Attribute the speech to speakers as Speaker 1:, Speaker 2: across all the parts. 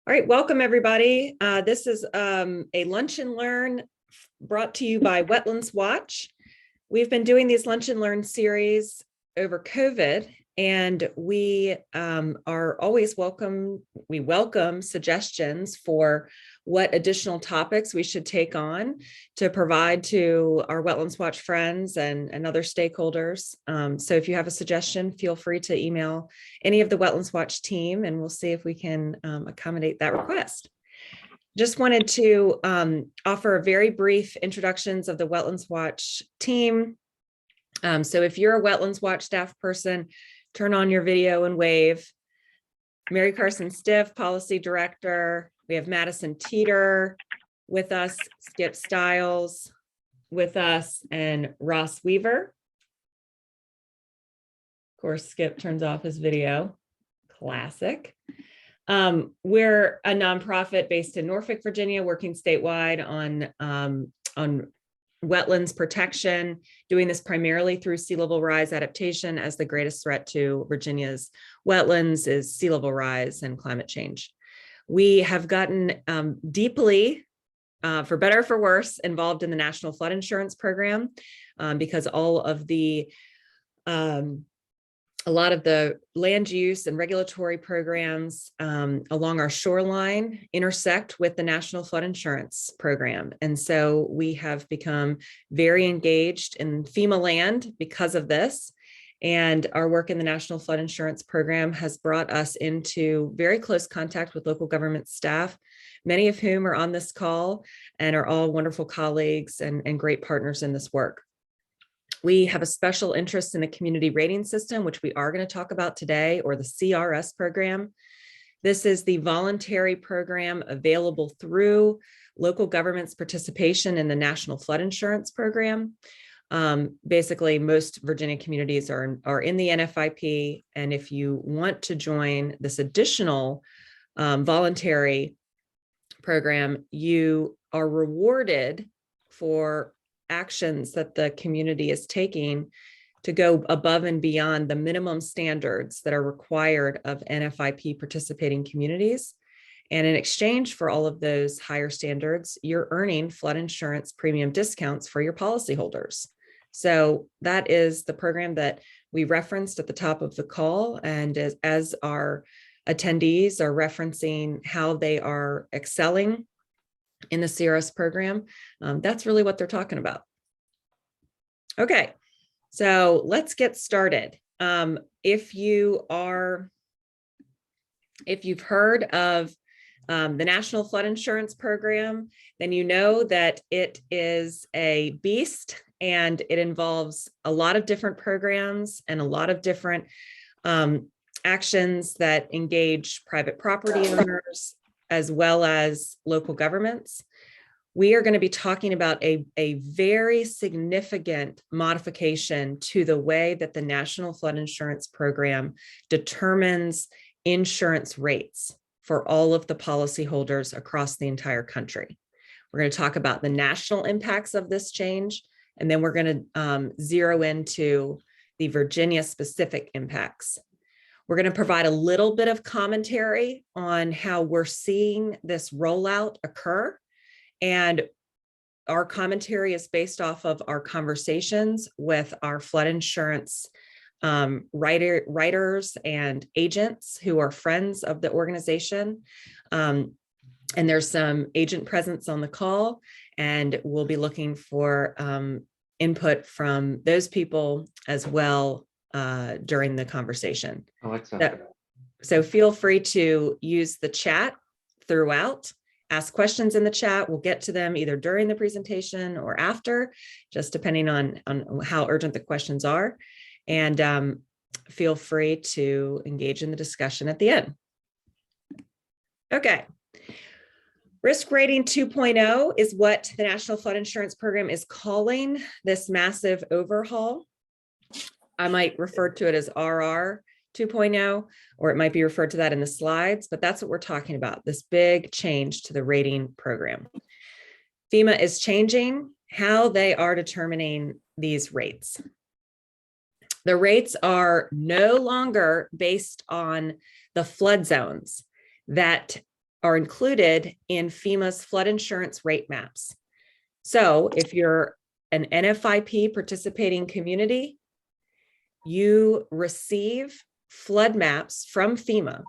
Speaker 1: All right, welcome everybody. This is a lunch and learn brought to you by Wetlands Watch. We've been doing these lunch and learn series over COVID, and we are always welcome. We welcome suggestions for what additional topics we should take on to provide to our Wetlands Watch friends and other stakeholders. So if you have a suggestion, feel free to email any of the Wetlands Watch team, and we'll see if we can accommodate that request. Just wanted to offer a very brief introductions of the Wetlands Watch team. So if you're a Wetlands Watch staff person, turn on your video and wave. Mary Carson Stiff, Policy Director. We have Madison Teeter with us, Skip Stiles with us, and Ross Weaver. Of course, Skip turns off his video. Classic. We're a nonprofit based in Norfolk, Virginia, working statewide on wetlands protection, doing this primarily through sea level rise adaptation, as the greatest threat to Virginia's wetlands is sea level rise and climate change. We have gotten deeply, for better or for worse, involved in the National Flood Insurance Program because all of the a lot of the land use and regulatory programs along our shoreline intersect with the National Flood Insurance Program. And so we have become very engaged in FEMA land because of this. And our work in the National Flood Insurance Program has brought us into very close contact with local government staff, many of whom are on this call and are all wonderful colleagues and great partners in this work. We have a special interest in the community rating system, which we are going to talk about today, or the CRS program. This is the voluntary program available through local government's participation in the National Flood Insurance Program. Basically, most Virginia communities are in the NFIP, and if you want to join this additional voluntary program, you are rewarded for actions that the community is taking to go above and beyond the minimum standards that are required of NFIP participating communities. And in exchange for all of those higher standards, you're earning flood insurance premium discounts for your policyholders. So that is the program that we referenced at the top of the call. And as our attendees are referencing how they are excelling in the CRS program, that's really what they're talking about. Okay, so let's get started. If you've heard of the National Flood Insurance Program, then you know that it is a beast and it involves a lot of different programs and a lot of different actions that engage private property owners as well as local governments. We are going to be talking about a very significant modification to the way that the National Flood Insurance Program determines insurance rates for all of the policyholders across the entire country. We're going to talk about the national impacts of this change, and then we're going to zero into the Virginia specific impacts. We're going to provide a little bit of commentary on how we're seeing this rollout occur. And our commentary is based off of our conversations with our flood insurance writers and agents who are friends of the organization. And there's some agent presence on the call, and we'll be looking for input from those people as well during the conversation. So feel free to use the chat throughout, ask questions in the chat. We'll get to them either during the presentation or after, just depending on how urgent the questions are. And feel free to engage in the discussion at the end. Okay. Risk rating 2.0 is what the National Flood Insurance Program is calling this massive overhaul. I might refer to it as RR 2.0, or it might be referred to that in the slides, but that's what we're talking about, this big change to the rating program. FEMA is changing how they are determining these rates. The rates are no longer based on the flood zones that are included in FEMA's flood insurance rate maps. So if you're an NFIP participating community, you receive flood maps from FEMA,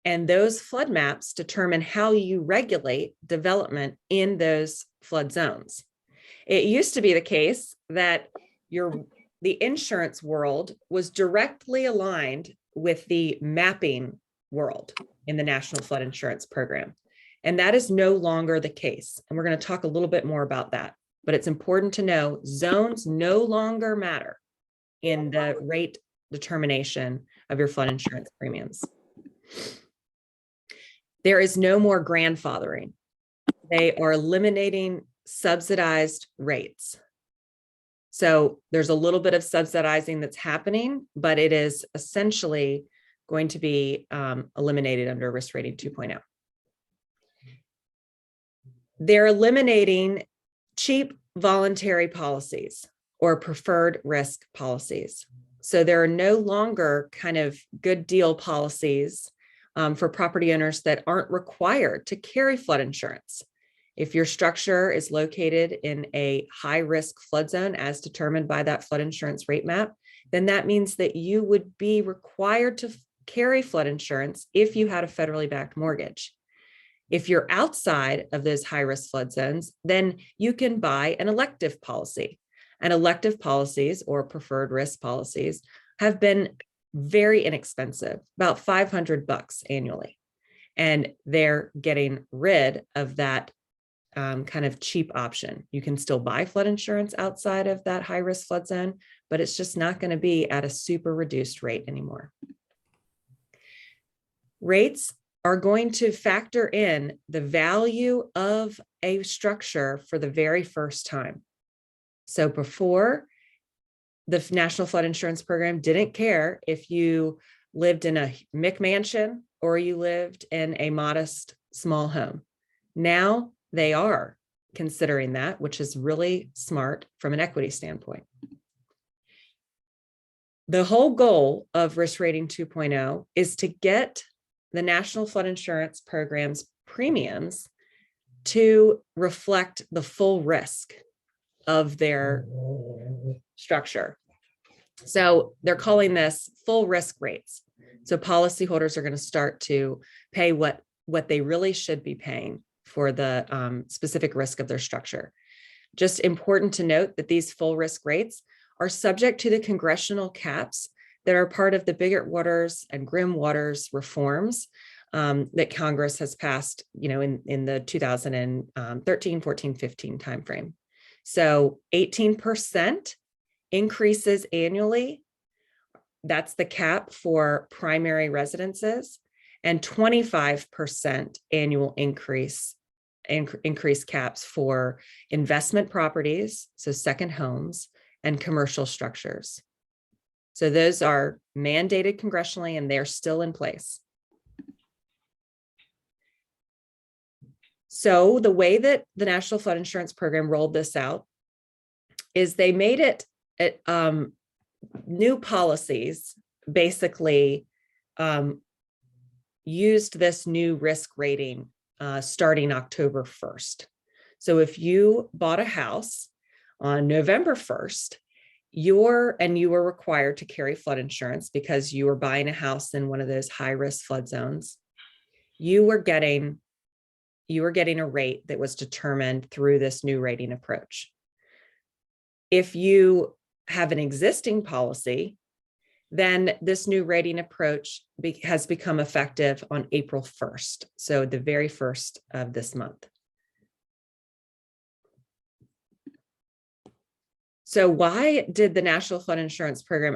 Speaker 1: and those flood maps determine how you regulate development in those flood zones. It used to be the case that the insurance world was directly aligned with the mapping world in the National Flood Insurance Program. And that is no longer the case. And we're going to talk a little bit more about that. But it's important to know zones no longer matter in the rate determination of your flood insurance premiums. There is no more grandfathering. They are eliminating subsidized rates. So there's a little bit of subsidizing that's happening, but it is essentially going to be eliminated under Risk Rating 2.0. They're eliminating cheap voluntary policies or preferred risk policies. So there are no longer kind of good deal policies for property owners that aren't required to carry flood insurance. If your structure is located in a high-risk flood zone as determined by that flood insurance rate map, then that means that you would be required to carry flood insurance if you had a federally backed mortgage. If you're outside of those high-risk flood zones, then you can buy an elective policy. And elective policies or preferred risk policies have been very inexpensive, about $500 annually. And they're getting rid of that kind of cheap option. You can still buy flood insurance outside of that high-risk flood zone, but it's just not going to be at a super reduced rate anymore. Rates are going to factor in the value of a structure for the very first time. So before, the National Flood Insurance Program didn't care if you lived in a McMansion or you lived in a modest small home. Now they are considering that, which is really smart from an equity standpoint. The whole goal of Risk Rating 2.0 is to get the National Flood Insurance Program's premiums to reflect the full risk of their structure. So they're calling this full risk rates. So policyholders are going to start to pay what they really should be paying for the specific risk of their structure. Just important to note that these full risk rates are subject to the congressional caps that are part of the Biggert-Waters and Grimm-Waters reforms that Congress has passed, in the 2013, 14, 15 timeframe. So 18% increases annually. That's the cap for primary residences, and 25% annual increase caps for investment properties, so second homes, and commercial structures. So those are mandated congressionally, and they're still in place. So the way that the National Flood Insurance Program rolled this out is they made it new policies basically used this new risk rating starting October 1st. So if you bought a house on November 1st, you were required to carry flood insurance because you were buying a house in one of those high-risk flood zones, you were getting a rate that was determined through this new rating approach. If you have an existing policy, then this new rating approach has become effective on April 1st, so the very first of this month. So why did the National Flood Insurance Program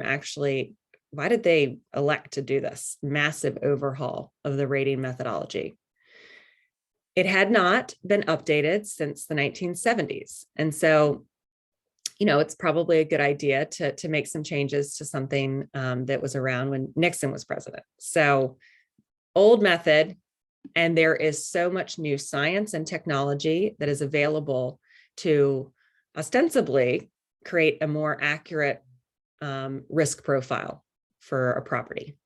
Speaker 1: why did they elect to do this massive overhaul of the rating methodology? It had not been updated since the 1970s. And so, it's probably a good idea to make some changes to something that was around when Nixon was president. So old method, and there is so much new science and technology that is available to ostensibly create a more accurate risk profile for a property.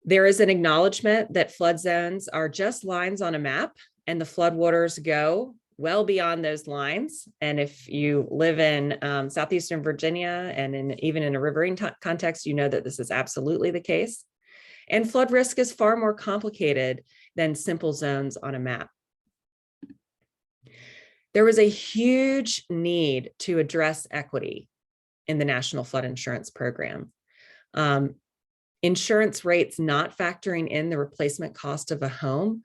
Speaker 1: There is an acknowledgement that flood zones are just lines on a map, and the floodwaters go well beyond those lines. And if you live in southeastern Virginia and even in a riverine context, you know that this is absolutely the case. And flood risk is far more complicated than simple zones on a map. There was a huge need to address equity in the National Flood Insurance Program. Insurance rates not factoring in the replacement cost of a home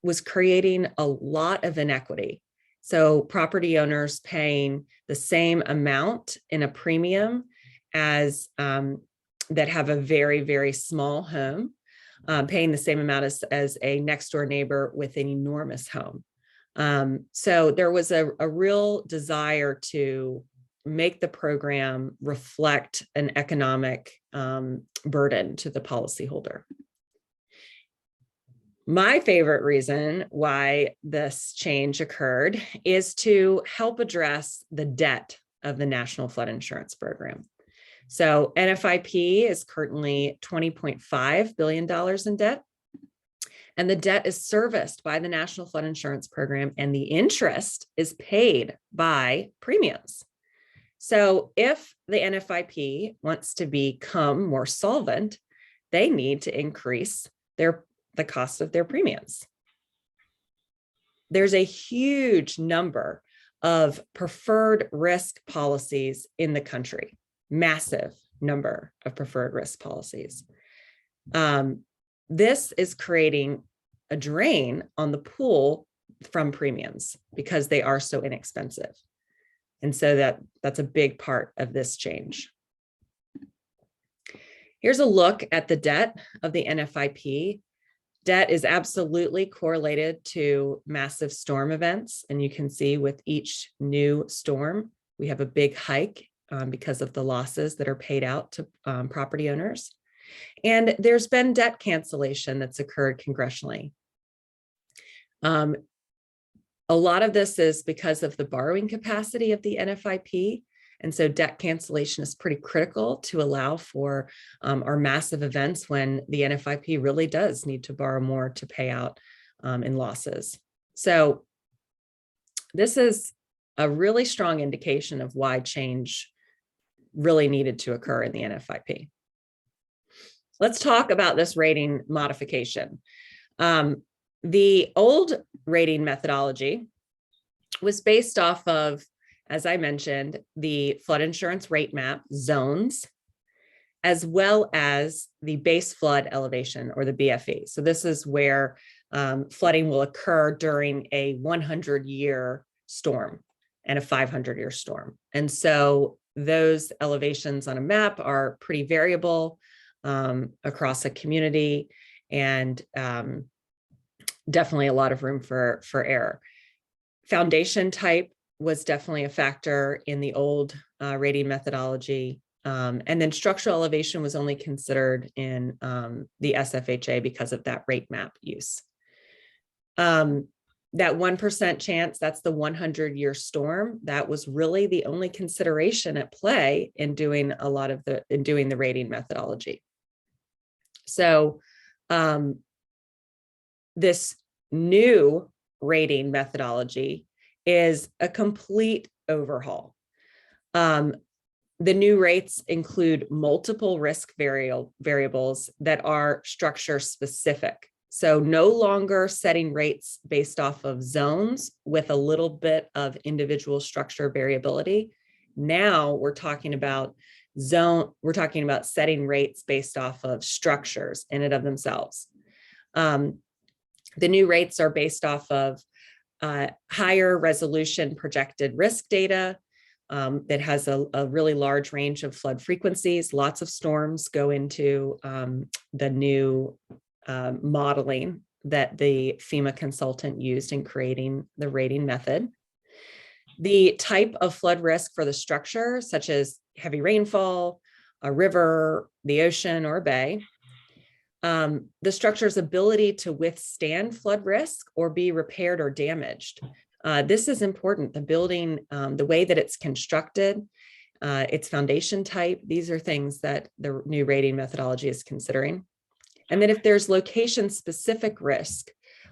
Speaker 1: was creating a lot of inequity. So property owners paying the same amount in a premium as that have a very, very small home, paying the same amount as a next door neighbor with an enormous home. So there was a real desire to make the program reflect an economic burden to the policyholder. My favorite reason why this change occurred is to help address the debt of the National Flood Insurance Program. So NFIP is currently $20.5 billion in debt. And the debt is serviced by the National Flood Insurance Program, and the interest is paid by premiums. So if the NFIP wants to become more solvent, they need to increase the cost of their premiums. There's a huge number of preferred risk policies in the country, massive number of preferred risk policies. This is creating a drain on the pool from premiums because they are so inexpensive. And so that's a big part of this change. Here's a look at the debt of the NFIP. Debt is absolutely correlated to massive storm events. And you can see with each new storm, we have a big hike because of the losses that are paid out to property owners. And there's been debt cancellation that's occurred congressionally. A lot of this is because of the borrowing capacity of the NFIP. And so debt cancellation is pretty critical to allow for our massive events when the NFIP really does need to borrow more to pay out in losses. So this is a really strong indication of why change really needed to occur in the NFIP. Let's talk about this rating modification. The old rating methodology was based off of, as I mentioned, the flood insurance rate map zones, as well as the base flood elevation, or the BFE. So this is where flooding will occur during a 100-year storm and a 500-year storm. And so those elevations on a map are pretty variable across a community, and definitely a lot of room for error. Foundation type was definitely a factor in the old rating methodology. And then structural elevation was only considered in the SFHA because of that rate map use. That 1% chance, that's the 100-year storm. That was really the only consideration at play in doing the rating methodology. So this new rating methodology is a complete overhaul. The new rates include multiple risk variables that are structure specific. So no longer setting rates based off of zones with a little bit of individual structure variability. Now we're talking about setting rates based off of structures in and of themselves. The new rates are based off of higher resolution projected risk data that has a really large range of flood frequencies. Lots of storms go into the new modeling that the FEMA consultant used in creating the rating method. The type of flood risk for the structure, such as heavy rainfall, a river, the ocean, or a bay. The structure's ability to withstand flood risk or be repaired or damaged. This is important. The building, the way that it's constructed, its foundation type, these are things that the new rating methodology is considering. And then if there's location-specific risk,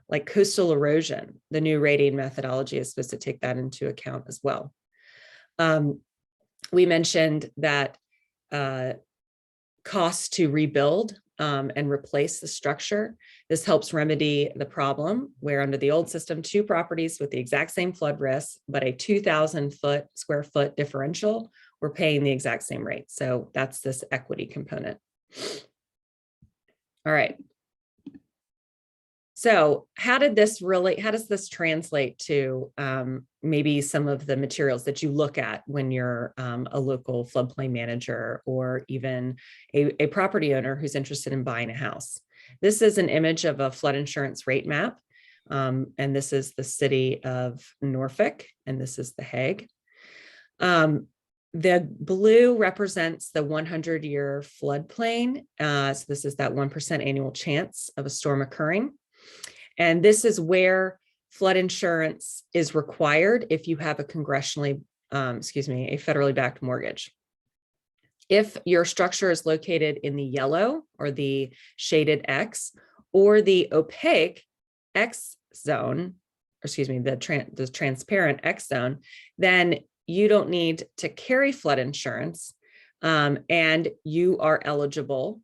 Speaker 1: like coastal erosion, the new rating methodology is supposed to take that into account as well. We mentioned that costs to rebuild and replace the structure. This helps remedy the problem where under the old system, 2 properties with the exact same flood risk, but a 2,000 square foot differential, were paying the exact same rate. So that's this equity component. All right. So how does this translate to maybe some of the materials that you look at when you're a local floodplain manager or even a property owner who's interested in buying a house? This is an image of a flood insurance rate map. And this is the city of Norfolk, and this is The Hague. The blue represents the 100-year floodplain. So this is that 1% annual chance of a storm occurring. And this is where flood insurance is required if you have a federally backed mortgage. If your structure is located in the yellow or the shaded X or the opaque X zone, the transparent X zone, then you don't need to carry flood insurance, and you are eligible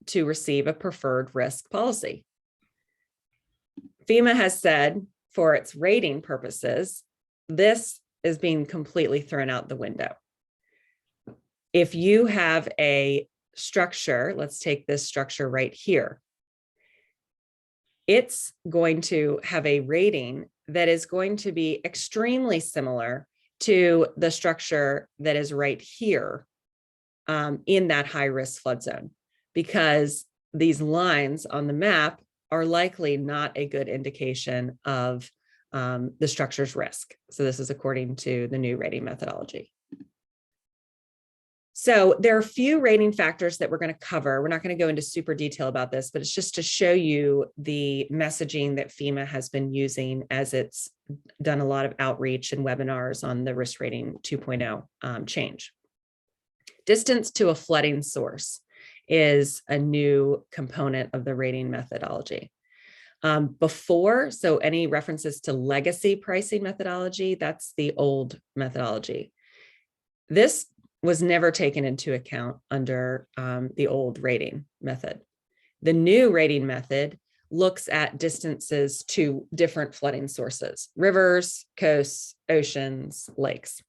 Speaker 1: to receive a preferred risk policy. FEMA has said for its rating purposes, this is being completely thrown out the window. If you have a structure, let's take this structure right here, it's going to have a rating that is going to be extremely similar to the structure that is right here in that high risk flood zone, because these lines on the map are likely not a good indication of the structure's risk. So this is according to the new rating methodology. So there are a few rating factors that we're going to cover. We're not going to go into super detail about this, but it's just to show you the messaging that FEMA has been using as it's done a lot of outreach and webinars on the risk rating 2.0 change. Distance to a flooding source is a new component of the rating methodology. So any references to legacy pricing methodology, that's the old methodology. This was never taken into account under the old rating method. The new rating method looks at distances to different flooding sources: rivers, coasts, oceans, lakes.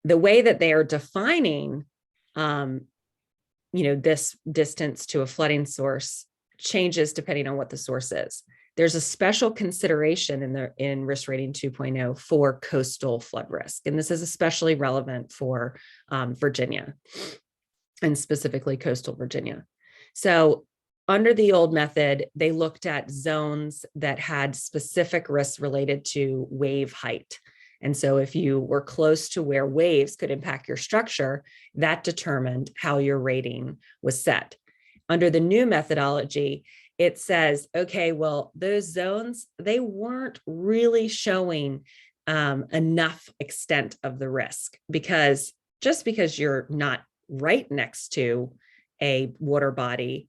Speaker 1: The way that they are defining this distance to a flooding source changes depending on what the source is. There's a special consideration in risk rating 2.0 for coastal flood risk. And this is especially relevant for Virginia, and specifically coastal Virginia. So under the old method, they looked at zones that had specific risks related to wave height. And so if you were close to where waves could impact your structure, that determined how your rating was set. Under the new methodology, it says, okay, well, those zones, they weren't really showing enough extent of the risk, because just because you're not right next to a water body,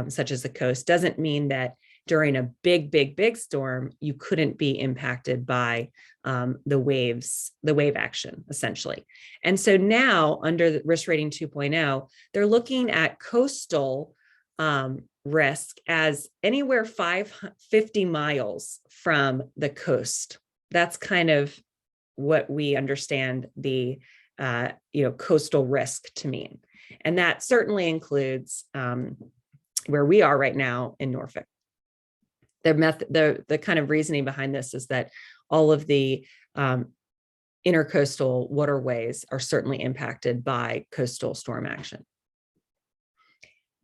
Speaker 1: such as the coast, doesn't mean that during a big storm, you couldn't be impacted by the wave action, essentially. And so now under the risk rating 2.0, they're looking at coastal risk as anywhere 50 miles from the coast. That's kind of what we understand the coastal risk to mean. And that certainly includes where we are right now in Norfolk. The kind of reasoning behind this is that all of the intercoastal waterways are certainly impacted by coastal storm action.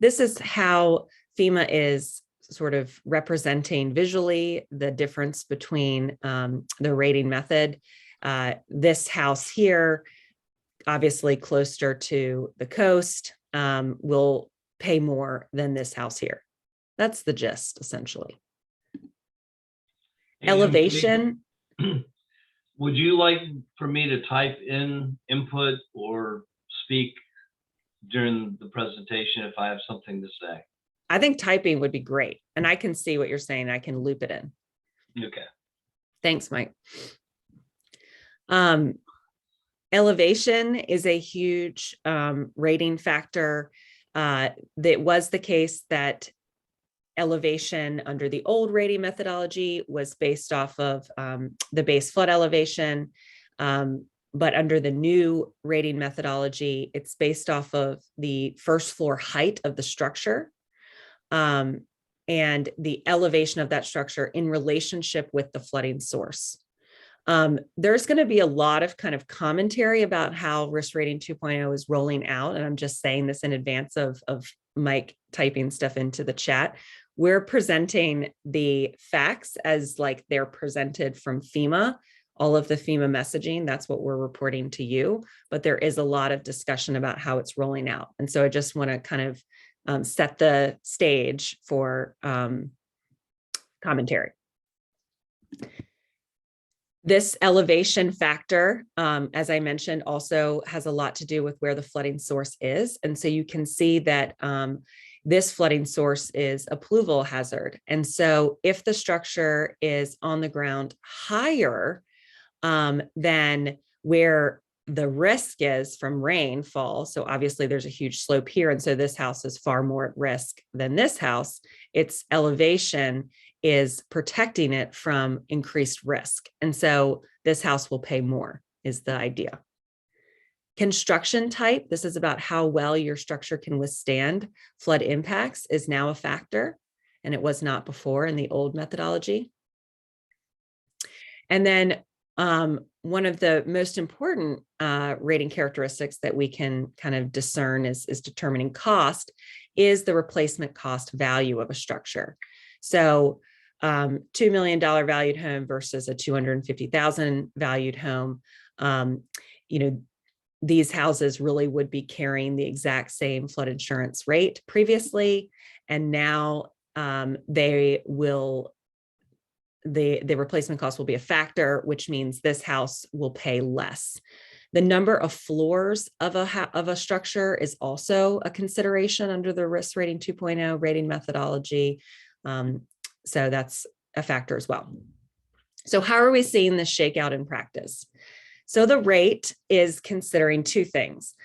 Speaker 1: This is how FEMA is sort of representing visually the difference between the rating method. This house here, obviously closer to the coast, will pay more than this house here. That's the gist, essentially. Elevation.
Speaker 2: Would you like for me to type in input or speak during the presentation if I have something to say.
Speaker 1: I think typing would be great. And I can see what you're saying. I can loop it in.
Speaker 2: Okay.
Speaker 1: Thanks, Mike. Elevation is a huge rating factor. That was the case that elevation under the old rating methodology was based off of the base flood elevation. But under the new rating methodology, it's based off of the first floor height of the structure and the elevation of that structure in relationship with the flooding source. There's going to be a lot of kind of commentary about how risk rating 2.0 is rolling out. And I'm just saying this in advance of Mike typing stuff into the chat. We're presenting the facts as like they're presented from FEMA, all of the FEMA messaging. That's what we're reporting to you. But there is a lot of discussion about how it's rolling out. And so I just want to kind of set the stage for commentary. This elevation factor, as I mentioned, also has a lot to do with where the flooding source is. And so you can see that this flooding source is a pluvial hazard. And so if the structure is on the ground higher than where the risk is from rainfall, so obviously there's a huge slope here. And so this house is far more at risk than this house. Its elevation is protecting it from increased risk. And so this house will pay more is the idea. Construction type, this is about how well your structure can withstand flood impacts, is now a factor, and it was not before in the old methodology. And then one of the most important rating characteristics that we can kind of discern is determining cost is the replacement cost value of a structure. So $2 million valued home versus a $250,000 valued home, you know, these houses really would be carrying the exact same flood insurance rate previously, and now the replacement cost will be a factor, which means this house will pay less. The number of floors of a structure is also a consideration under the risk rating 2.0 rating methodology. So that's a factor as well. So how are we seeing this shake out in practice? So the rate is considering two things: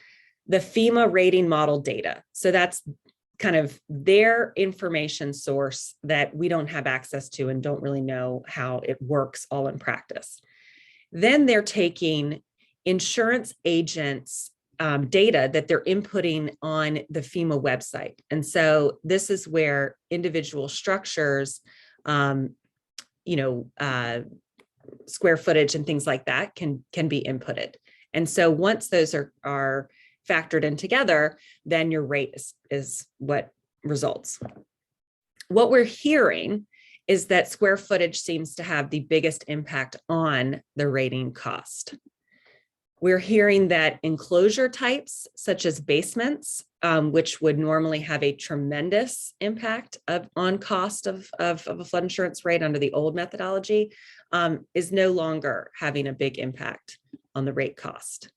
Speaker 1: the FEMA rating model data. So that's kind of their information source that we don't have access to and don't really know how it works all in practice. Then they're taking insurance agents' data that they're inputting on the FEMA website. And so this is where individual structures, square footage and things like that can be inputted. And so once those are factored in together, then your rate is what results. What we're hearing is that square footage seems to have the biggest impact on the rating cost. We're hearing that enclosure types, such as basements, which would normally have a tremendous impact on cost of a flood insurance rate under the old methodology, is no longer having a big impact on the rate cost.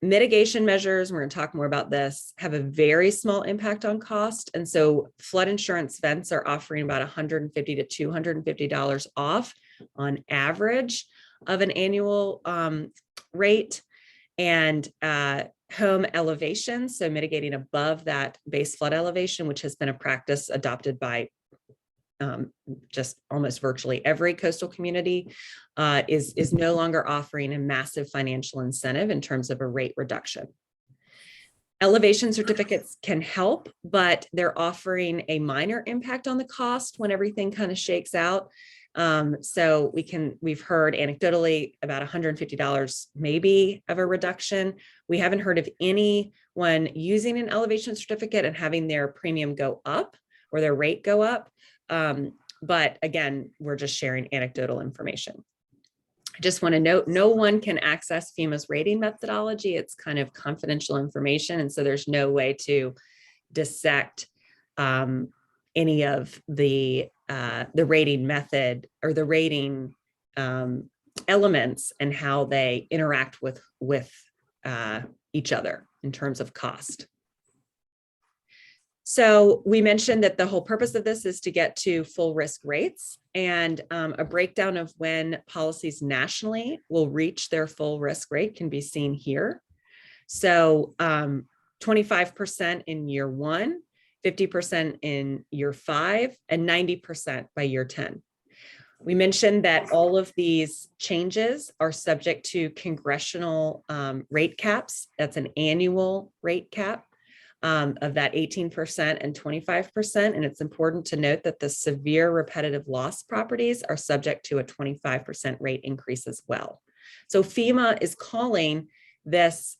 Speaker 1: Mitigation measures, we're going to talk more about this, have a very small impact on cost. And so flood insurance vents are offering about $150 to $250 off on average of an annual rate, and home elevation, so mitigating above that base flood elevation, which has been a practice adopted by just almost virtually every coastal community, is no longer offering a massive financial incentive in terms of a rate reduction. Elevation certificates can help, but they're offering a minor impact on the cost when everything kind of shakes out. So we've heard anecdotally about $150 maybe of a reduction. We haven't heard of anyone using an elevation certificate and having their premium go up or their rate go up. But again, we're just sharing anecdotal information. I just want to note, no one can access FEMA's rating methodology. It's kind of confidential information. And so there's no way to dissect any of the rating method or the rating elements and how they interact with each other in terms of cost. So we mentioned that the whole purpose of this is to get to full risk rates, and a breakdown of when policies nationally will reach their full risk rate can be seen here. So 25% in year 1, 50% in year 5, and 90% by year 10. We mentioned that all of these changes are subject to congressional rate caps. That's an annual rate cap of that 18% and 25%. And it's important to note that the severe repetitive loss properties are subject to a 25% rate increase as well. So FEMA is calling this,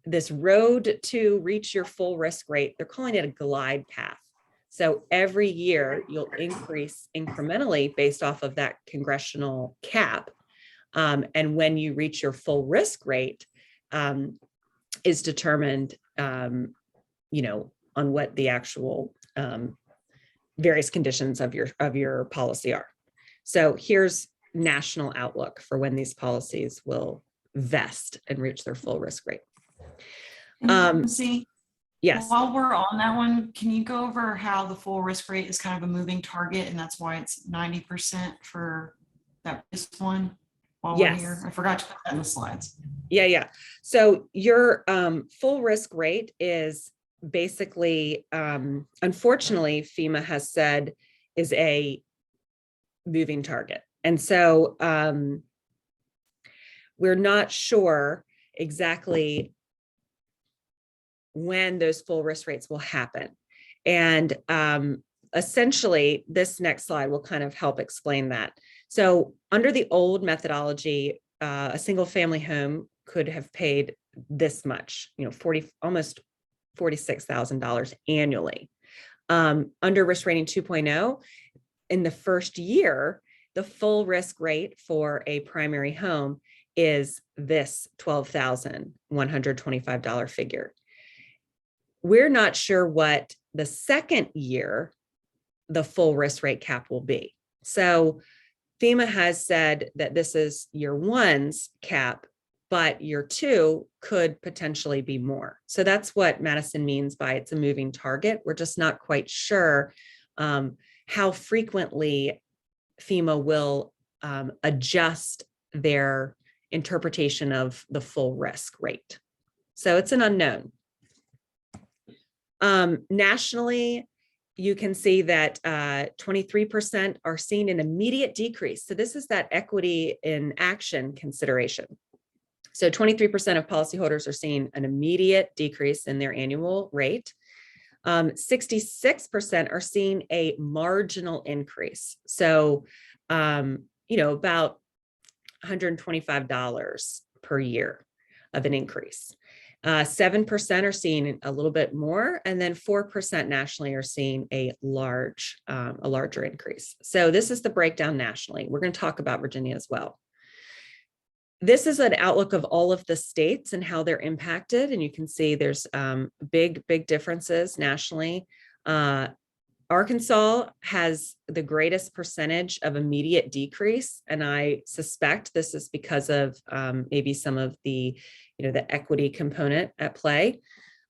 Speaker 1: this road to reach your full risk rate, they're calling it a glide path. So every year you'll increase incrementally based off of that congressional cap. And when you reach your full risk rate is determined, you know, on what the actual various conditions of your policy are. So here's national outlook for when these policies will vest and reach their full risk rate.
Speaker 3: See,
Speaker 1: yes.
Speaker 3: While we're on that one, can you go over how the full risk rate is kind of a moving target, and that's why it's 90% for this one while we're here? I forgot to put that in the slides.
Speaker 1: Yeah. So your full risk rate is basically, unfortunately, FEMA has said is a moving target. And so we're not sure exactly when those full risk rates will happen. And essentially, this next slide will kind of help explain that. So under the old methodology, a single family home could have paid this much, you know, almost $46,000 annually. Under risk rating 2.0, in the first year, the full risk rate for a primary home is this $12,125 figure. We're not sure what the second year the full risk rate cap will be. So FEMA has said that this is year 1's cap, but year 2 could potentially be more. So that's what Madison means by it's a moving target. We're just not quite sure how frequently FEMA will adjust their interpretation of the full risk rate. So it's an unknown. Nationally, you can see that 23% are seeing an immediate decrease. So this is that equity in action consideration. So 23% of policyholders are seeing an immediate decrease in their annual rate. 66% are seeing a marginal increase. So, you know, about $125 per year of an increase. 7% are seeing a little bit more, and then 4% nationally are seeing a larger increase. So this is the breakdown nationally. We're going to talk about Virginia as well. This is an outlook of all of the states and how they're impacted, and you can see there's big differences nationally. Arkansas has the greatest percentage of immediate decrease, and I suspect this is because of maybe some of the, you know, the equity component at play.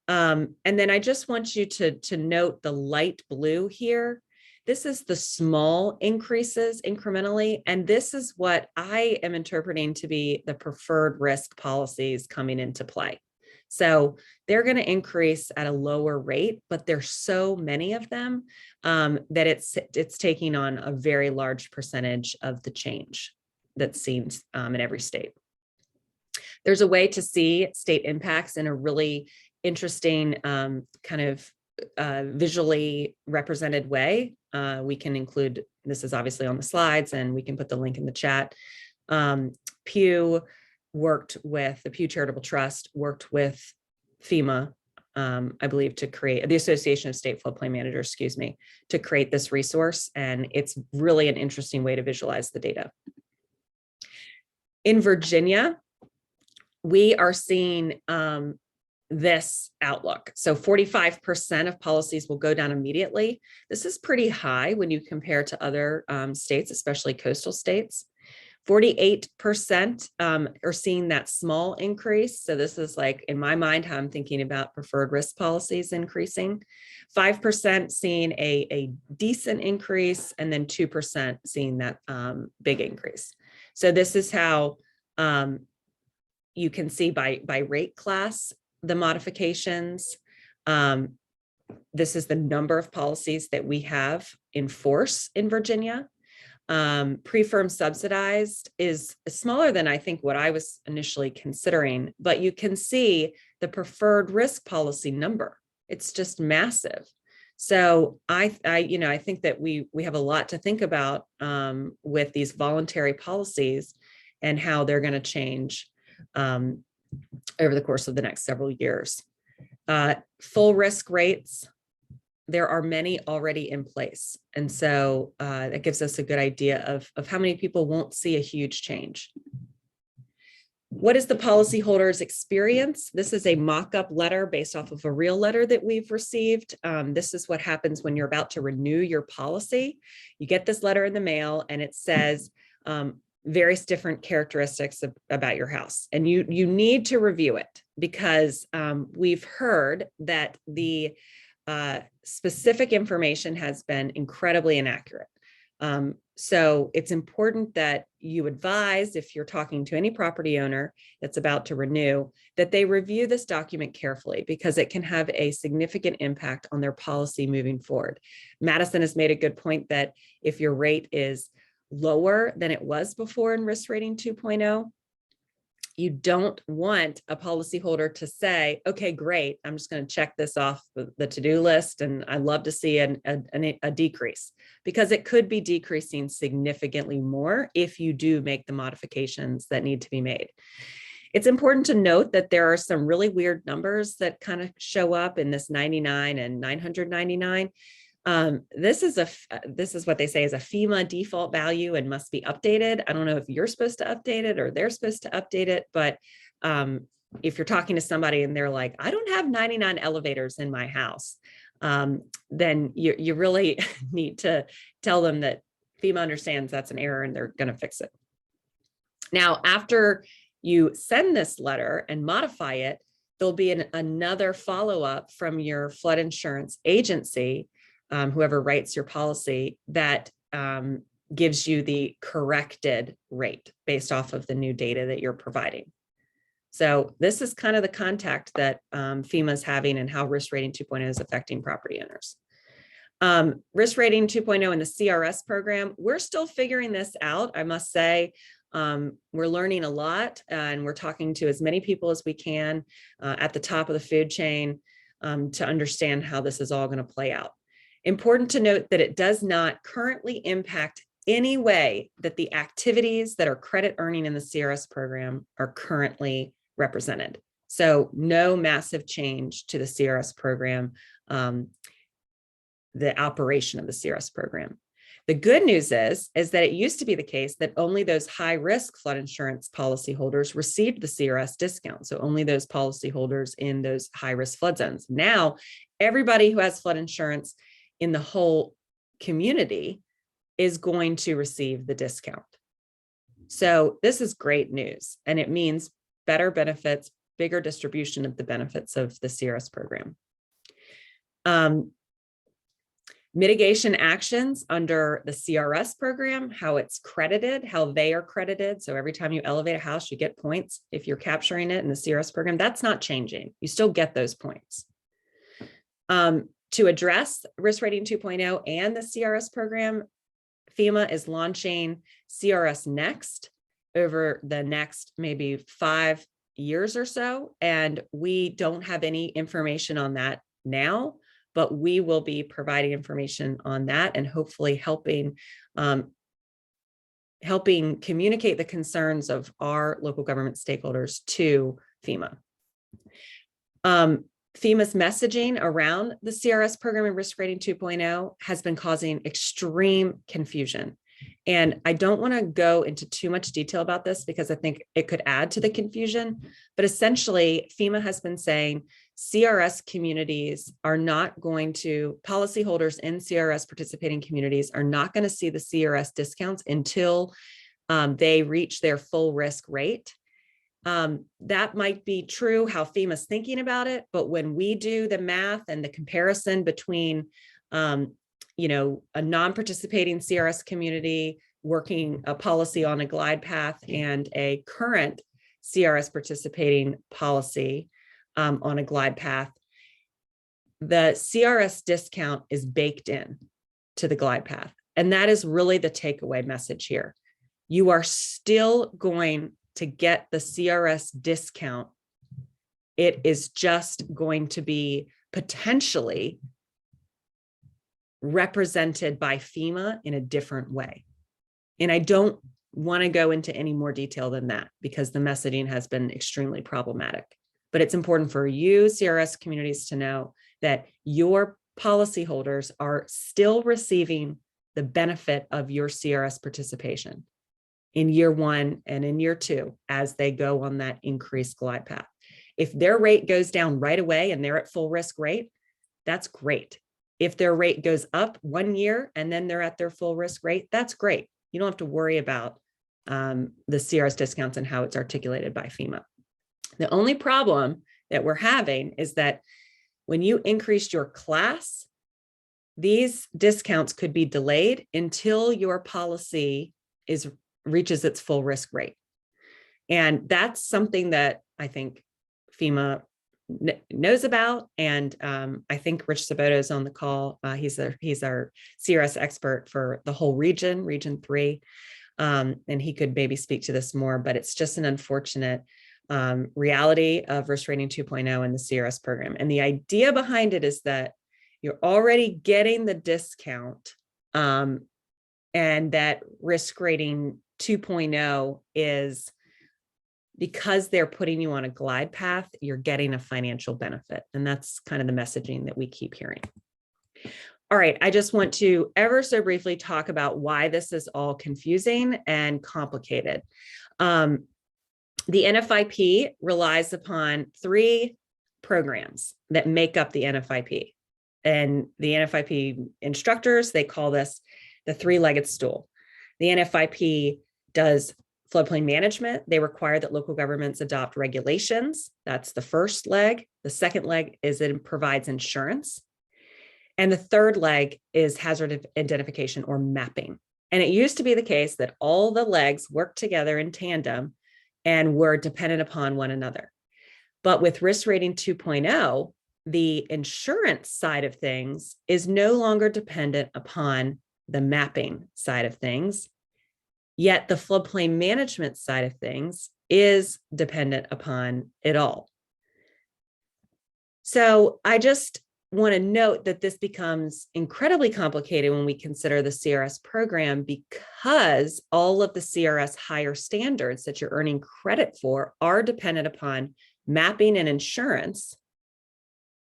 Speaker 1: And then I just want you to note the light blue here. This is the small increases incrementally, and this is what I am interpreting to be the preferred risk policies coming into play. So they're going to increase at a lower rate, but there's so many of them that it's taking on a very large percentage of the change that's seen in every state. There's a way to see state impacts in a really interesting kind of visually represented way. We can include, this is obviously on the slides, and we can put the link in the chat. Pew Charitable Trust worked with FEMA, I believe, to create the Association of State Floodplain Managers, excuse me, to create this resource. And it's really an interesting way to visualize the data. In Virginia, we are seeing this outlook. So 45% of policies will go down immediately. This is pretty high when you compare to other states, especially coastal states. 48% are seeing that small increase. So this is like, in my mind, how I'm thinking about preferred risk policies increasing. 5% seeing a decent increase, and then 2% seeing that big increase. So this is how you can see by rate class, the modifications. This is the number of policies that we have in force in Virginia. Pre-firm subsidized is smaller than I think what I was initially considering, but you can see the preferred risk policy number. It's just massive. So I think that we have a lot to think about with these voluntary policies and how they're going to change over the course of the next several years. Full risk rates, there are many already in place. And so that gives us a good idea of how many people won't see a huge change. What is the policyholders experience? This is a mock-up letter based off of a real letter that we've received. This is what happens when you're about to renew your policy. You get this letter in the mail and it says various different characteristics about your house. And you need to review it because we've heard that the specific information has been incredibly inaccurate. So it's important that you advise, if you're talking to any property owner that's about to renew, that they review this document carefully because it can have a significant impact on their policy moving forward. Madison has made a good point that if your rate is lower than it was before in risk rating 2.0, you don't want a policyholder to say, okay, great, I'm just going to check this off the to-do list and I'd love to see a decrease, because it could be decreasing significantly more if you do make the modifications that need to be made. It's important to note that there are some really weird numbers that kind of show up in this 99 and 999. This is what they say is a FEMA default value and must be updated. I don't know if you're supposed to update it or they're supposed to update it, but if you're talking to somebody and they're like, I don't have 99 elevators in my house, then you really need to tell them that FEMA understands that's an error and they're going to fix it. Now, after you send this letter and modify it, there'll be another follow-up from your flood insurance agency, whoever writes your policy, that gives you the corrected rate based off of the new data that you're providing. So this is kind of the contact that FEMA is having and how risk rating 2.0 is affecting property owners. Risk rating 2.0 in the CRS program, we're still figuring this out, I must say. We're learning a lot and we're talking to as many people as we can at the top of the food chain to understand how this is all going to play out. Important to note that it does not currently impact any way that the activities that are credit earning in the CRS program are currently represented. So no massive change to the CRS program, the operation of the CRS program. The good news is that it used to be the case that only those high-risk flood insurance policyholders received the CRS discount. So only those policyholders in those high-risk flood zones. Now, everybody who has flood insurance in the whole community is going to receive the discount. So this is great news, and it means better benefits, bigger distribution of the benefits of the CRS program. Mitigation actions under the CRS program, how it's credited, how they are credited. So every time you elevate a house, you get points. If you're capturing it in the CRS program, that's not changing. You still get those points. To address risk rating 2.0 and the CRS program, FEMA is launching CRS Next over the next maybe 5 years or so. And we don't have any information on that now, but we will be providing information on that and hopefully helping communicate the concerns of our local government stakeholders to FEMA. FEMA's messaging around the CRS program and risk rating 2.0 has been causing extreme confusion. And I don't want to go into too much detail about this because I think it could add to the confusion. But essentially, FEMA has been saying CRS communities are not going to, policyholders in CRS participating communities are not going to see the CRS discounts until they reach their full risk rate. That might be true how FEMA's thinking about it, but when we do the math and the comparison between, a non-participating CRS community working a policy on a glide path and a current CRS participating policy on a glide path, the CRS discount is baked in to the glide path. And that is really the takeaway message here. You are still going to get the CRS discount. It is just going to be potentially represented by FEMA in a different way. And I don't want to go into any more detail than that because the messaging has been extremely problematic. But it's important for you, CRS communities, to know that your policyholders are still receiving the benefit of your CRS participation in year 1 and in year 2 as they go on that increased glide path. If their rate goes down right away and they're at full risk rate, that's great. If their rate goes up 1 year and then they're at their full risk rate, that's great. You don't have to worry about the CRS discounts and how it's articulated by FEMA. The only problem that we're having is that when you increased your class, these discounts could be delayed until your policy reaches its full risk rate. And that's something that I think FEMA knows about. And I think Rich Sabota is on the call. He's our CRS expert for the whole region, Region 3. And he could maybe speak to this more, but it's just an unfortunate reality of risk rating 2.0 in the CRS program. And the idea behind it is that you're already getting the discount, and that risk rating 2.0 is because they're putting you on a glide path, you're getting a financial benefit. And that's kind of the messaging that we keep hearing. All right, I just want to ever so briefly talk about why this is all confusing and complicated. The NFIP relies upon 3 programs that make up the NFIP. And the NFIP instructors, they call this the three-legged stool. The NFIP does floodplain management. They require that local governments adopt regulations. That's the first leg. The second leg is it provides insurance. And the third leg is hazard identification or mapping. And it used to be the case that all the legs worked together in tandem and were dependent upon one another. But with risk rating 2.0, the insurance side of things is no longer dependent upon the mapping side of things, yet the floodplain management side of things is dependent upon it all. So I just want to note that this becomes incredibly complicated when we consider the CRS program, because all of the CRS higher standards that you're earning credit for are dependent upon mapping and insurance,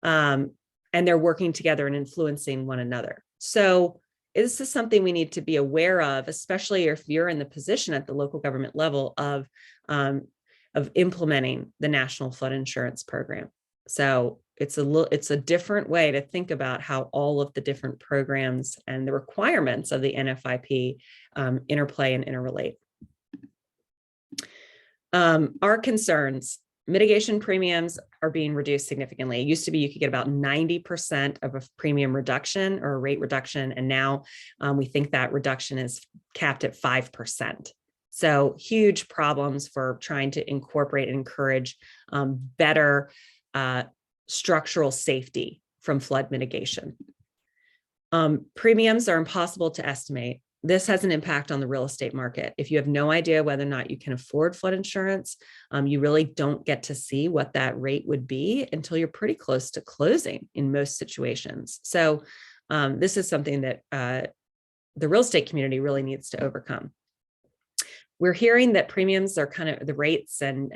Speaker 1: and they're working together and influencing one another. So this is something we need to be aware of, especially if you're in the position at the local government level of implementing the National Flood Insurance Program. So it's a different way to think about how all of the different programs and the requirements of the NFIP interplay and interrelate. Our concerns: mitigation premiums are being reduced significantly. It used to be you could get about 90% of a premium reduction or a rate reduction, and now we think that reduction is capped at 5%. So huge problems for trying to incorporate and encourage better structural safety from flood mitigation. Premiums are impossible to estimate. This has an impact on the real estate market. If you have no idea whether or not you can afford flood insurance, you really don't get to see what that rate would be until you're pretty close to closing in most situations. So this is something that the real estate community really needs to overcome. We're hearing that premiums are the rates and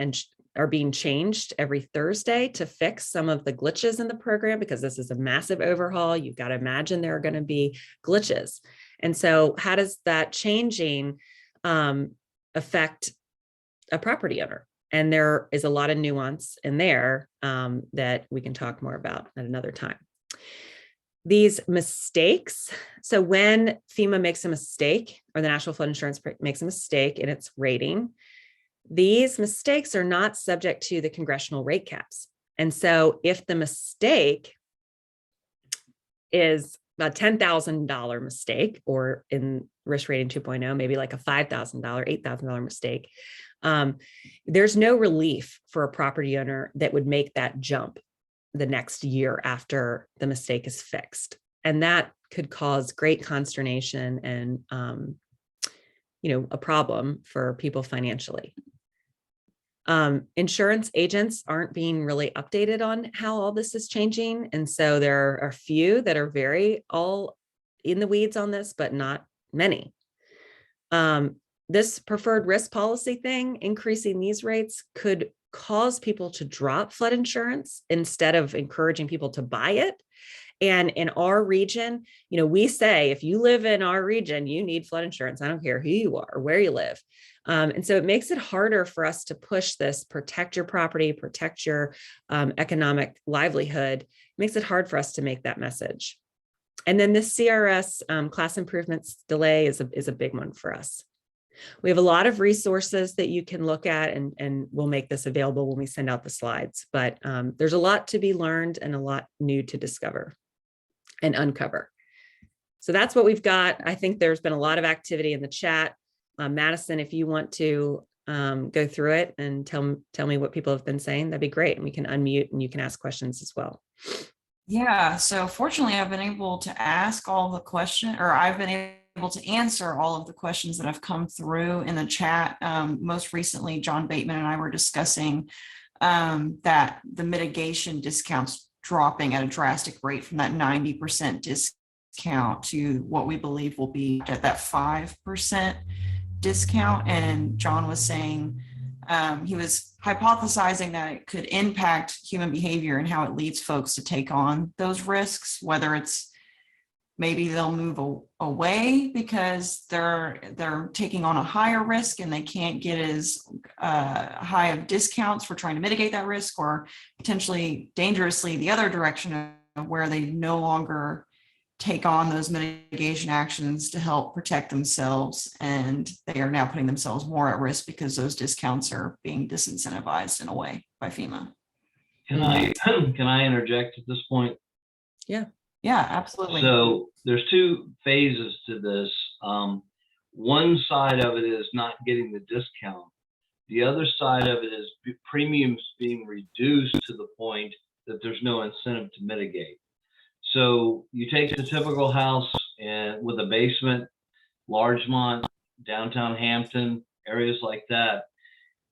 Speaker 1: are being changed every Thursday to fix some of the glitches in the program, because this is a massive overhaul. You've got to imagine there are going to be glitches. And so how does that changing affect a property owner? And there is a lot of nuance in there that we can talk more about at another time. these mistakes. So when FEMA makes a mistake, or the National Flood Insurance makes a mistake in its rating, these mistakes are not subject to the congressional rate caps. And so if the mistake is a $10,000 mistake, or in risk rating 2.0, maybe like a $5,000, $8,000 mistake, there's no relief for a property owner that would make that jump the next year after the mistake is fixed. And that could cause great consternation and, a problem for people financially. Insurance agents aren't being really updated on how all this is changing. And so there are a few that are very all in the weeds on this, but not many. This preferred risk policy thing, increasing these rates, could cause people to drop flood insurance instead of encouraging people to buy it. And in our region, we say, if you live in our region, you need flood insurance. I don't care who you are or where you live. And so it makes it harder for us to push this, protect your property, protect your economic livelihood. It makes it hard for us to make that message. And then this CRS class improvements delay is a big one for us. We have a lot of resources that you can look at, and we'll make this available when we send out the slides. But there's a lot to be learned and a lot new to discover and uncover. So that's what we've got. I think there's been a lot of activity in the chat. Madison, if you want to go through it and tell me what people have been saying, that'd be great. And we can unmute and you can ask questions as well.
Speaker 3: Yeah, so fortunately, I've been able to ask all the questions, or I've been able to answer all of the questions that have come through in the chat. Most recently, John Bateman and I were discussing that the mitigation discounts dropping at a drastic rate from that 90% discount to what we believe will be at that 5% discount. And John was saying he was hypothesizing that it could impact human behavior and how it leads folks to take on those risks, whether it's maybe they'll move away because they're taking on a higher risk and they can't get as high of discounts for trying to mitigate that risk, or potentially dangerously the other direction of where they no longer take on those mitigation actions to help protect themselves, and they are now putting themselves more at risk because those discounts are being disincentivized in a way by FEMA.
Speaker 2: Can I interject at this point?
Speaker 3: Yeah, absolutely.
Speaker 2: So there's two phases to this. One side of it is not getting the discount. The other side of it is premiums being reduced to the point that there's no incentive to mitigate. So you take the typical house and with a basement, Largemont, downtown Hampton, areas like that,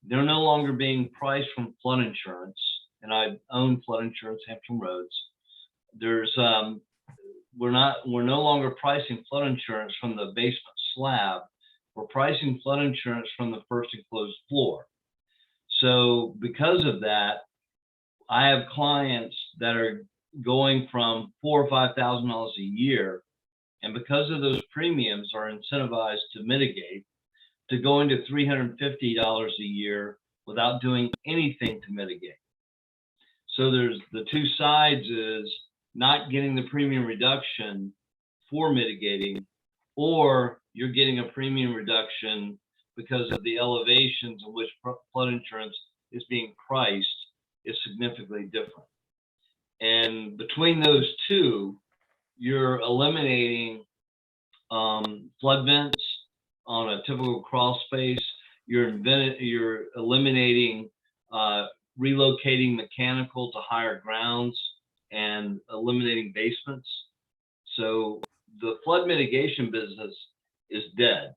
Speaker 2: they're no longer being priced from flood insurance. And I own flood insurance, Hampton Roads. There's we're no longer pricing flood insurance from the basement slab. We're pricing flood insurance from the first enclosed floor. So because of that, I have clients that are going from $4,000 or $5,000 a year, and because of those premiums are incentivized to mitigate, to going to $350 a year without doing anything to mitigate. So there's the two sides is not getting the premium reduction for mitigating, or you're getting a premium reduction because of the elevations in which flood insurance is being priced is significantly different. And between those two, you're eliminating flood vents on a typical crawl space. You're eliminating relocating mechanical to higher grounds and eliminating basements. So the flood mitigation business is dead.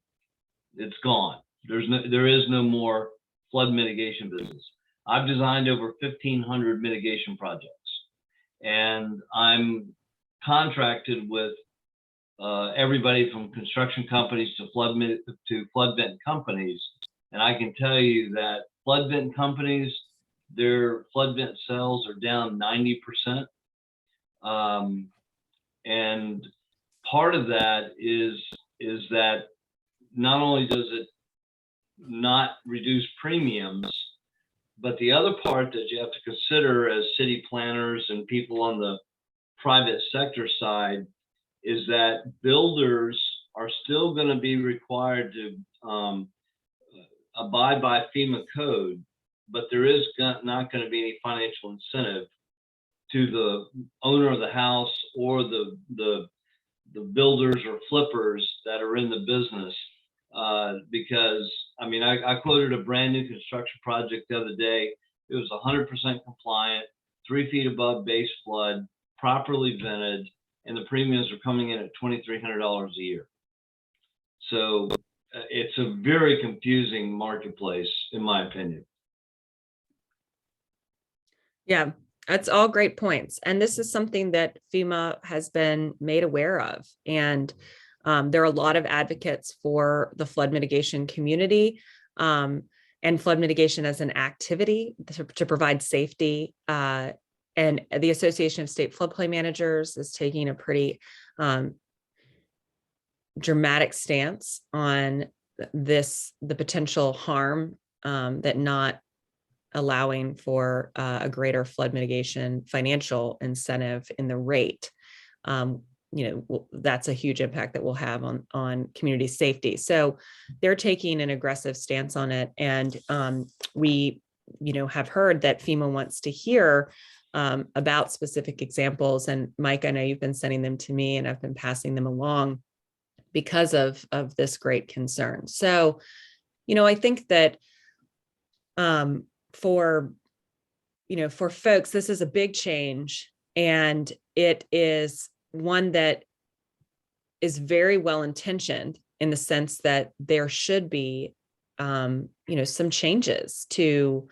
Speaker 2: It's gone. There is no more flood mitigation business. I've designed over 1,500 mitigation projects, and I'm contracted with everybody from construction companies to flood vent companies. And I can tell you that flood vent companies, their flood vent sales are down 90%. And part of that is that not only does it not reduce premiums, but the other part that you have to consider as city planners and people on the private sector side is that builders are still going to be required to abide by FEMA code, but there is not going to be any financial incentive to the owner of the house or the builders or flippers that are in the business. Because I mean, I quoted a brand new construction project the other day. It was 100% compliant, 3 feet above base flood, properly vented, and the premiums are coming in at $2,300 a year. So it's a very confusing marketplace, in my opinion.
Speaker 1: Yeah, that's all great points. And this is something that FEMA has been made aware of. And there are a lot of advocates for the flood mitigation community and flood mitigation as an activity to provide safety. And the Association of State Floodplain Managers is taking a pretty dramatic stance on the potential harm that not allowing for a greater flood mitigation financial incentive in the rate. That's a huge impact that we'll have on community safety. So they're taking an aggressive stance on it. And we, have heard that FEMA wants to hear about specific examples. And Mike, I know you've been sending them to me and I've been passing them along because of this great concern. So, I think that for folks, this is a big change, and it is one that is very well intentioned in the sense that there should be, some changes to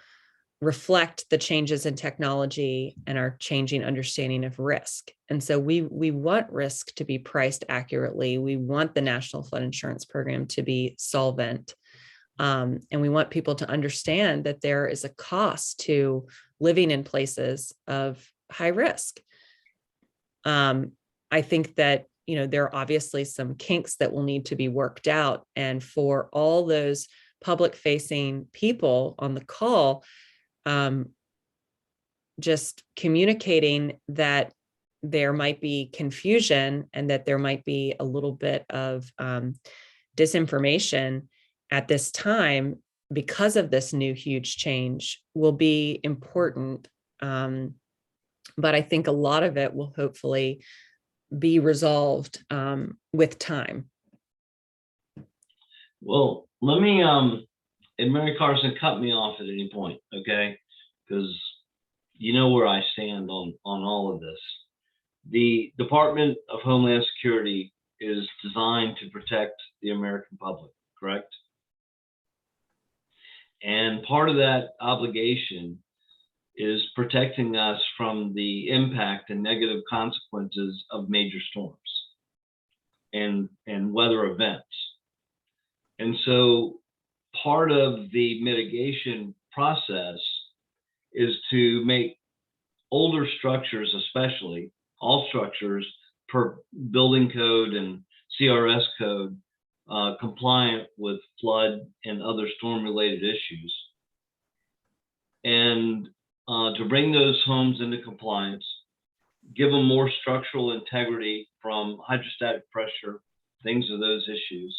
Speaker 1: reflect the changes in technology and our changing understanding of risk. And so we want risk to be priced accurately. We want the National Flood Insurance Program to be solvent. And we want people to understand that there is a cost to living in places of high risk. I think that, there are obviously some kinks that will need to be worked out. And for all those public facing people on the call, just communicating that there might be confusion and that there might be a little bit of disinformation at this time because of this new huge change will be important. But I think a lot of it will hopefully be resolved with time.
Speaker 2: Well, let me, and Mary Carson, cut me off at any point, okay? Because you know where I stand on all of this. The Department of Homeland Security is designed to protect the American public, correct? And part of that obligation is protecting us from the impact and negative consequences of major storms and weather events. And so part of the mitigation process is to make older structures, especially all structures per building code and CRS code, compliant with flood and other storm-related issues. And to bring those homes into compliance, give them more structural integrity from hydrostatic pressure, things of those issues.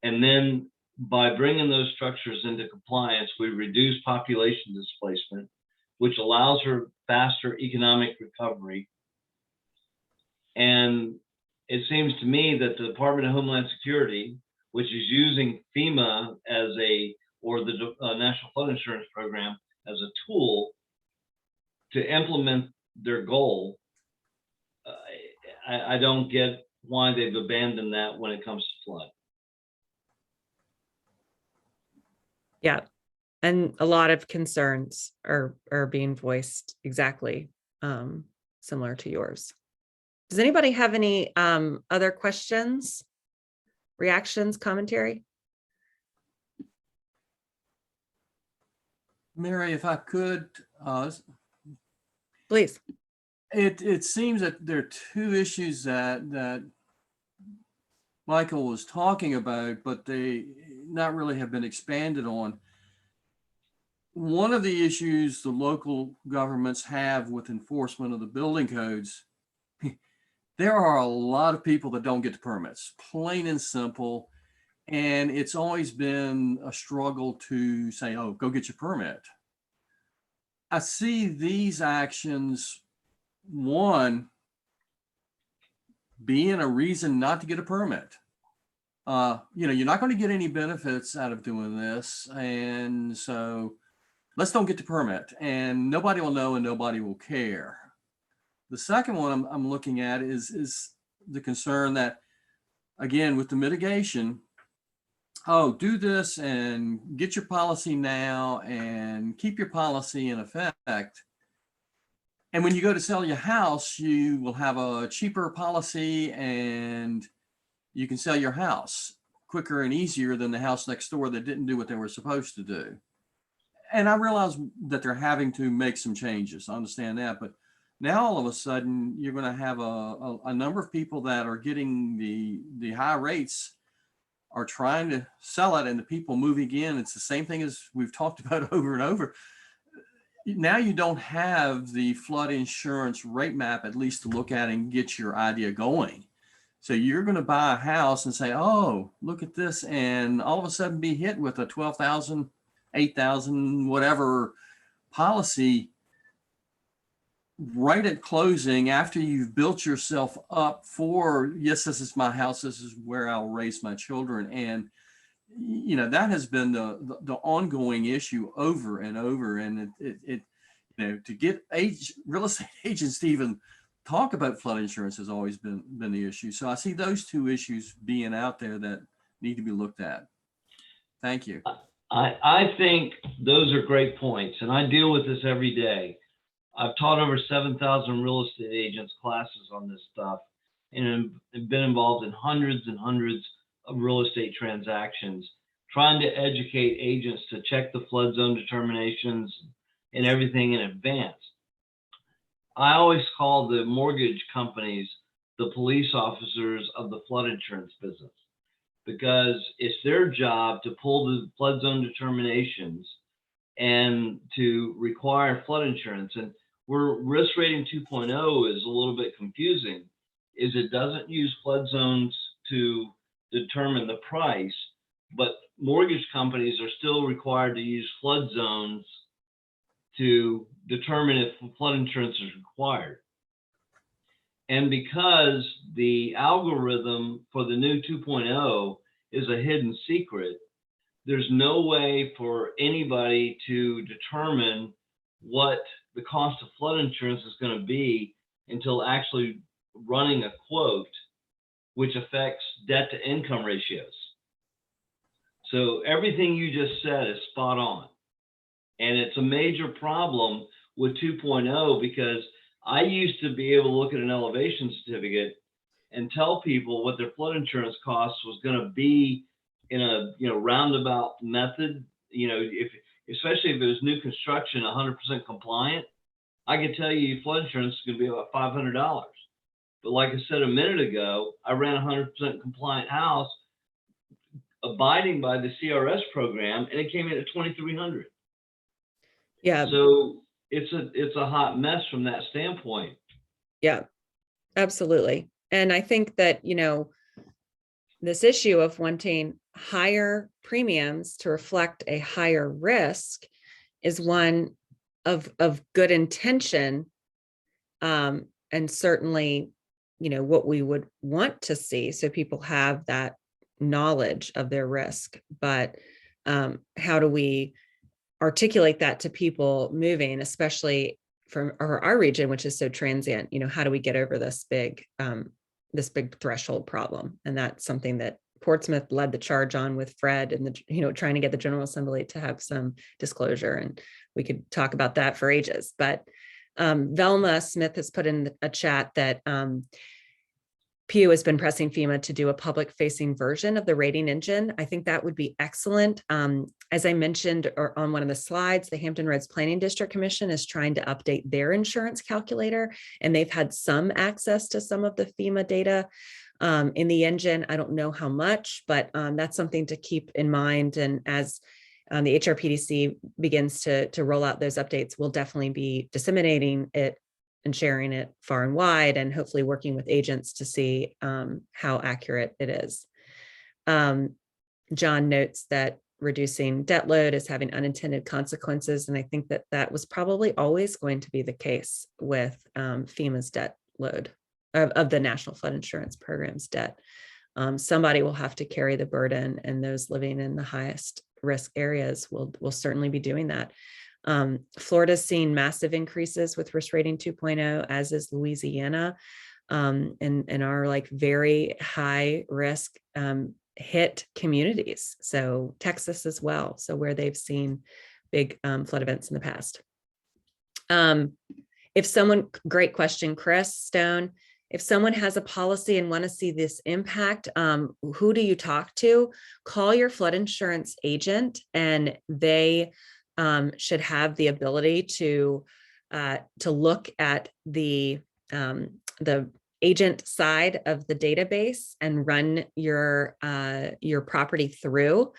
Speaker 2: And then by bringing those structures into compliance, we reduce population displacement, which allows for faster economic recovery. And it seems to me that the Department of Homeland Security, which is using FEMA or the National Flood Insurance Program as a tool to implement their goal, I don't get why they've abandoned that when it comes to flood.
Speaker 1: Yeah. And a lot of concerns are being voiced exactly similar to yours. Does anybody have any other questions, reactions, commentary?
Speaker 4: Mary, if I could,
Speaker 1: Please.
Speaker 4: it seems that there are two issues that Michael was talking about, but they not really have been expanded on. One of the issues the local governments have with enforcement of the building codes there are a lot of people that don't get the permits, plain and simple. And it's always been a struggle to say, oh, go get your permit. I see these actions, one, being a reason not to get a permit. You're not going to get any benefits out of doing this. And so let's don't get the permit, and nobody will know and nobody will care. The second one I'm looking at is the concern that, again, with the mitigation, oh, do this and get your policy now and keep your policy in effect. And when you go to sell your house, you will have a cheaper policy and you can sell your house quicker and easier than the house next door that didn't do what they were supposed to do. And I realize that they're having to make some changes. I understand that. But now all of a sudden, you're going to have a number of people that are getting the high rates are trying to sell it, and the people moving in. It's the same thing as we've talked about over and over. Now you don't have the flood insurance rate map, at least to look at and get your idea going. So you're going to buy a house and say, oh, look at this, and all of a sudden be hit with a 12,000, 8,000, whatever policy right at closing, after you've built yourself up for, yes, this is my house, this is where I'll raise my children. And that has been the ongoing issue over and over. And it to get real estate agents to even talk about flood insurance has always been the issue. So I see those two issues being out there that need to be looked at. Thank you.
Speaker 2: I think those are great points, and I deal with this every day. I've taught over 7,000 real estate agents classes on this stuff, and have been involved in hundreds and hundreds of real estate transactions, trying to educate agents to check the flood zone determinations and everything in advance. I always call the mortgage companies the police officers of the flood insurance business, because it's their job to pull the flood zone determinations and to require flood insurance. And where risk rating 2.0 is a little bit confusing is it doesn't use flood zones to determine the price, but mortgage companies are still required to use flood zones to determine if flood insurance is required. And because the algorithm for the new 2.0 is a hidden secret, there's no way for anybody to determine what the cost of flood insurance is going to be until actually running a quote, which affects debt to income ratios. So everything you just said is spot on. And it's a major problem with 2.0, because I used to be able to look at an elevation certificate and tell people what their flood insurance costs was going to be in a roundabout method. Especially if it was new construction, 100% compliant, I could tell you flood insurance is going to be about $500. But like I said a minute ago, I ran a 100% compliant house, abiding by the CRS program, and it came in at $2,300.
Speaker 1: Yeah.
Speaker 2: So it's a hot mess from that standpoint.
Speaker 1: Yeah, absolutely. And I think that, this issue of wanting higher premiums to reflect a higher risk is one of good intention. And certainly, what we would want to see, so people have that knowledge of their risk. But how do we articulate that to people moving, especially from our region, which is so transient? How do we get over this big threshold problem? And that's something that Portsmouth led the charge on with Fred and trying to get the General Assembly to have some disclosure. And we could talk about that for ages. But Velma Smith has put in a chat that PU has been pressing FEMA to do a public facing version of the rating engine. I think that would be excellent. As I mentioned on one of the slides, the Hampton Roads Planning District Commission is trying to update their insurance calculator, and they've had some access to some of the FEMA data in the engine. I don't know how much, but that's something to keep in mind. And as the HRPDC begins to roll out those updates, we'll definitely be disseminating it and sharing it far and wide, and hopefully working with agents to see how accurate it is. John notes that reducing debt load is having unintended consequences. And I think that that was probably always going to be the case with FEMA's debt load of the National Flood Insurance Program's debt. Somebody will have to carry the burden, and those living in the highest risk areas will certainly be doing that. Florida's seen massive increases with risk rating 2.0, as is Louisiana, and are like very high risk hit communities. So Texas as well. So where they've seen big flood events in the past. If someone, great question, Chris Stone, if someone has a policy and want to see this impact, who do you talk to? Call your flood insurance agent, and they should have the ability to look at the agent side of the database and run your property through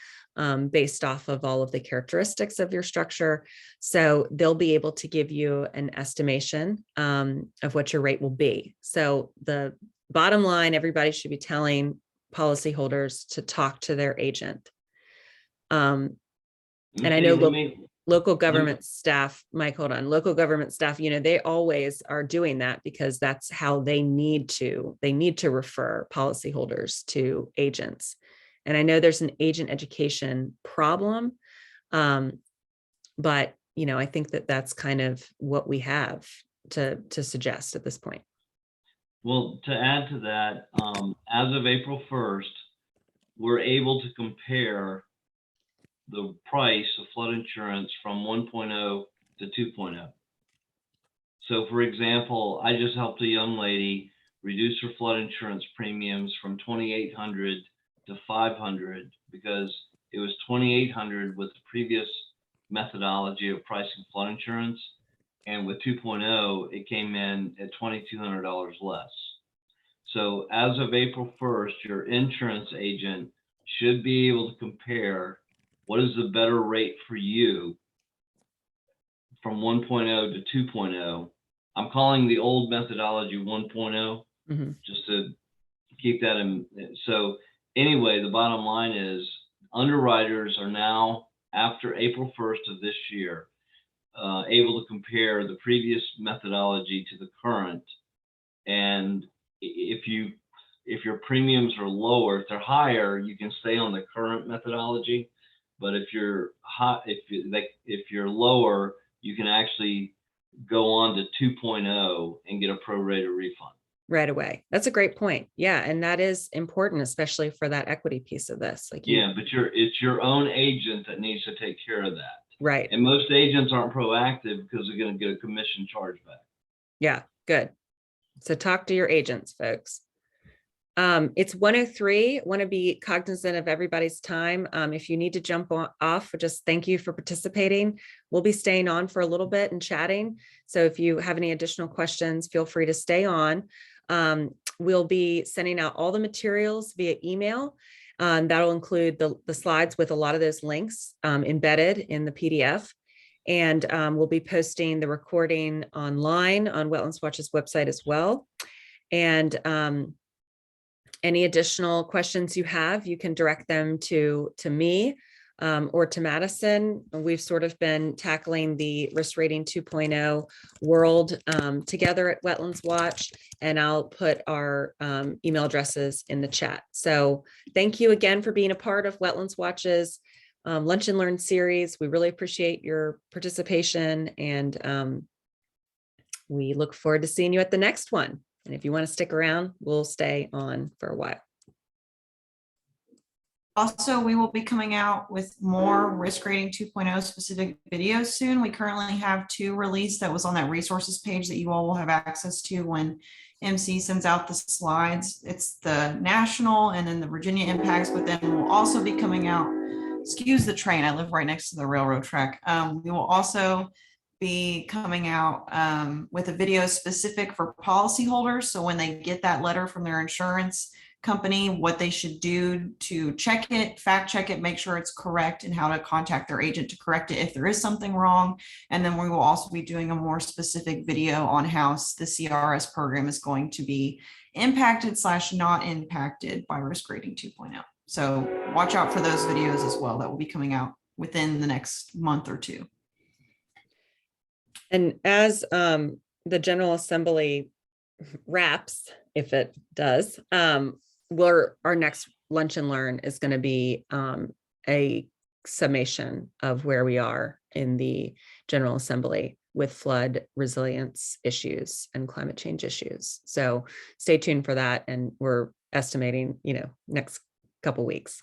Speaker 1: based off of all of the characteristics of your structure. So they'll be able to give you an estimation of what your rate will be. So the bottom line, everybody should be telling policyholders to talk to their agent. And I know local government staff, Mike, hold on, local government staff, they always are doing that because that's how they need to refer policyholders to agents. And I know there's an agent education problem, but I think that that's kind of what we have to suggest at this point.
Speaker 2: Well, to add to that, as of April 1st, we're able to compare the price of flood insurance from 1.0 to 2.0. So for example, I just helped a young lady reduce her flood insurance premiums from $2,800 to $500 because it was $2,800 with the previous methodology of pricing flood insurance. And with 2.0, it came in at $2,200 less. So as of April 1st, your insurance agent should be able to compare what is the better rate for you from 1.0 to 2.0. I'm calling the old methodology 1.0, just to keep that in. So anyway, the bottom line is underwriters are now, after April 1st of this year, able to compare the previous methodology to the current. And if your premiums are lower, if they're higher, you can stay on the current methodology. But if you're high, if you're lower, you can actually go on to 2.0 and get a prorated refund
Speaker 1: right away. That's a great point. Yeah, and that is important, especially for that equity piece of this. Like,
Speaker 2: yeah, but it's your own agent that needs to take care of that.
Speaker 1: Right.
Speaker 2: And most agents aren't proactive because they're going to get a commission chargeback.
Speaker 1: Yeah, good. So talk to your agents, folks. It's 1:03. Want to be cognizant of everybody's time. If you need to jump off, just thank you for participating. We'll be staying on for a little bit and chatting. So if you have any additional questions, feel free to stay on. We'll be sending out all the materials via email. That'll include the slides with a lot of those links embedded in the PDF. And we'll be posting the recording online on Wetlands Watch's website as well. And any additional questions you have, you can direct them to me or to Madison. We've sort of been tackling the risk rating 2.0 world together at Wetlands Watch, and I'll put our email addresses in the chat. So thank you again for being a part of Wetlands Watch's Lunch and Learn series. We really appreciate your participation, and we look forward to seeing you at the next one. And if you want to stick around, we'll stay on for a while.
Speaker 3: Also, we will be coming out with more risk rating 2.0 specific videos soon. We currently have 2 released that was on that resources page that you all will have access to when MC sends out the slides. It's the national and then the Virginia impacts, but then we'll also be coming out, excuse the train, I live right next to the railroad track. We will also be coming out with a video specific for policyholders. So when they get that letter from their insurance, company, what they should do to check it, fact check it, make sure it's correct, and how to contact their agent to correct it if there is something wrong. And then we will also be doing a more specific video on how the CRS program is going to be impacted / not impacted by risk rating 2.0. So watch out for those videos as well. That will be coming out within the next month or two.
Speaker 1: And as the General Assembly wraps, if it does, our next Lunch and Learn is going to be a summation of where we are in the General Assembly with flood resilience issues and climate change issues. So stay tuned for that. And we're estimating, next couple weeks.